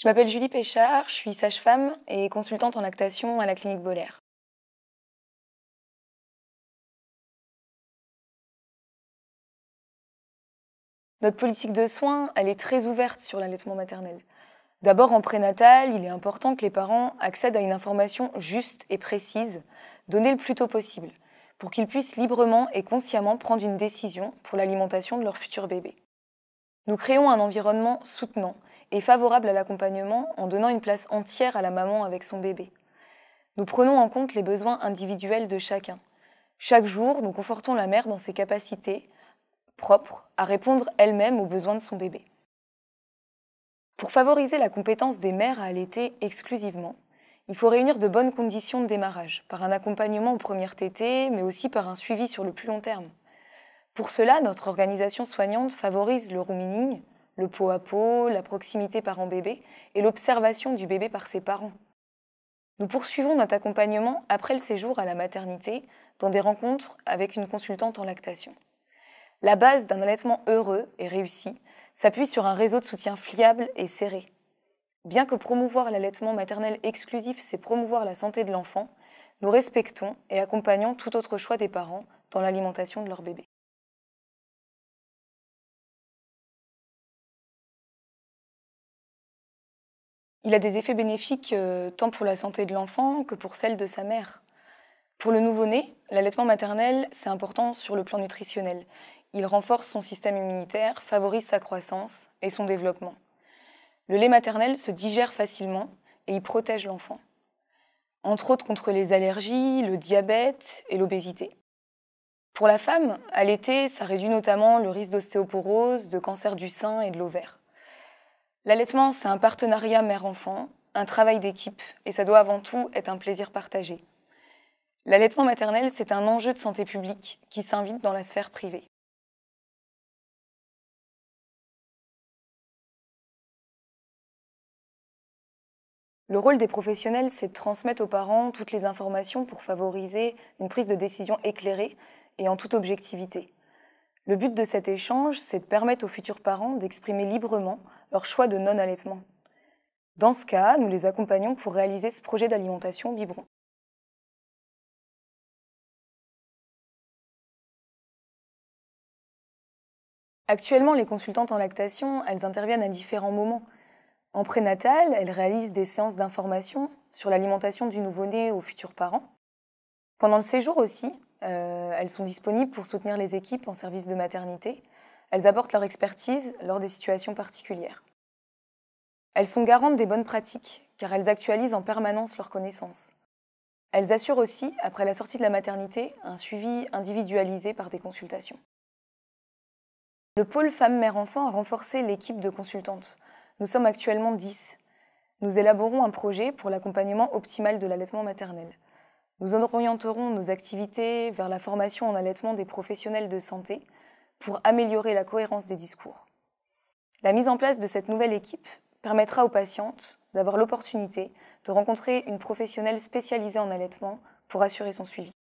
Je m'appelle Julie Péchard, je suis sage-femme et consultante en lactation à la clinique Bollaire. Notre politique de soins, elle est très ouverte sur l'allaitement maternel. D'abord, en prénatal, il est important que les parents accèdent à une information juste et précise, donnée le plus tôt possible, pour qu'ils puissent librement et consciemment prendre une décision pour l'alimentation de leur futur bébé. Nous créons un environnement soutenant et favorable à l'accompagnement en donnant une place entière à la maman avec son bébé. Nous prenons en compte les besoins individuels de chacun. Chaque jour, nous confortons la mère dans ses capacités propres à répondre elle-même aux besoins de son bébé. Pour favoriser la compétence des mères à allaiter exclusivement, il faut réunir de bonnes conditions de démarrage, par un accompagnement aux premières tétées, mais aussi par un suivi sur le plus long terme. Pour cela, notre organisation soignante favorise le rooming, le pot à pot, la proximité parent-bébé et l'observation du bébé par ses parents. Nous poursuivons notre accompagnement après le séjour à la maternité dans des rencontres avec une consultante en lactation. La base d'un allaitement heureux et réussi s'appuie sur un réseau de soutien fiable et serré. Bien que promouvoir l'allaitement maternel exclusif, c'est promouvoir la santé de l'enfant, nous respectons et accompagnons tout autre choix des parents dans l'alimentation de leur bébé. Il a des effets bénéfiques tant pour la santé de l'enfant que pour celle de sa mère. Pour le nouveau-né, l'allaitement maternel, c'est important sur le plan nutritionnel. Il renforce son système immunitaire, favorise sa croissance et son développement. Le lait maternel se digère facilement et il protège l'enfant, entre autres contre les allergies, le diabète et l'obésité. Pour la femme, allaiter, ça réduit notamment le risque d'ostéoporose, de cancer du sein et de l'ovaire. L'allaitement, c'est un partenariat mère-enfant, un travail d'équipe, et ça doit avant tout être un plaisir partagé. L'allaitement maternel, c'est un enjeu de santé publique qui s'invite dans la sphère privée. Le rôle des professionnels, c'est de transmettre aux parents toutes les informations pour favoriser une prise de décision éclairée et en toute objectivité. Le but de cet échange, c'est de permettre aux futurs parents d'exprimer librement leur choix de non-allaitement. Dans ce cas, nous les accompagnons pour réaliser ce projet d'alimentation biberon. Actuellement, les consultantes en lactation, elles interviennent à différents moments. En prénatal, elles réalisent des séances d'information sur l'alimentation du nouveau-né aux futurs parents. Pendant le séjour aussi, elles sont disponibles pour soutenir les équipes en service de maternité. Elles apportent leur expertise lors des situations particulières. Elles sont garantes des bonnes pratiques, car elles actualisent en permanence leurs connaissances. Elles assurent aussi, après la sortie de la maternité, un suivi individualisé par des consultations. Le pôle femmes-mère-enfant a renforcé l'équipe de consultantes. Nous sommes actuellement 10. Nous élaborons un projet pour l'accompagnement optimal de l'allaitement maternel. Nous orienterons nos activités vers la formation en allaitement des professionnels de santé pour améliorer la cohérence des discours. La mise en place de cette nouvelle équipe permettra aux patientes d'avoir l'opportunité de rencontrer une professionnelle spécialisée en allaitement pour assurer son suivi.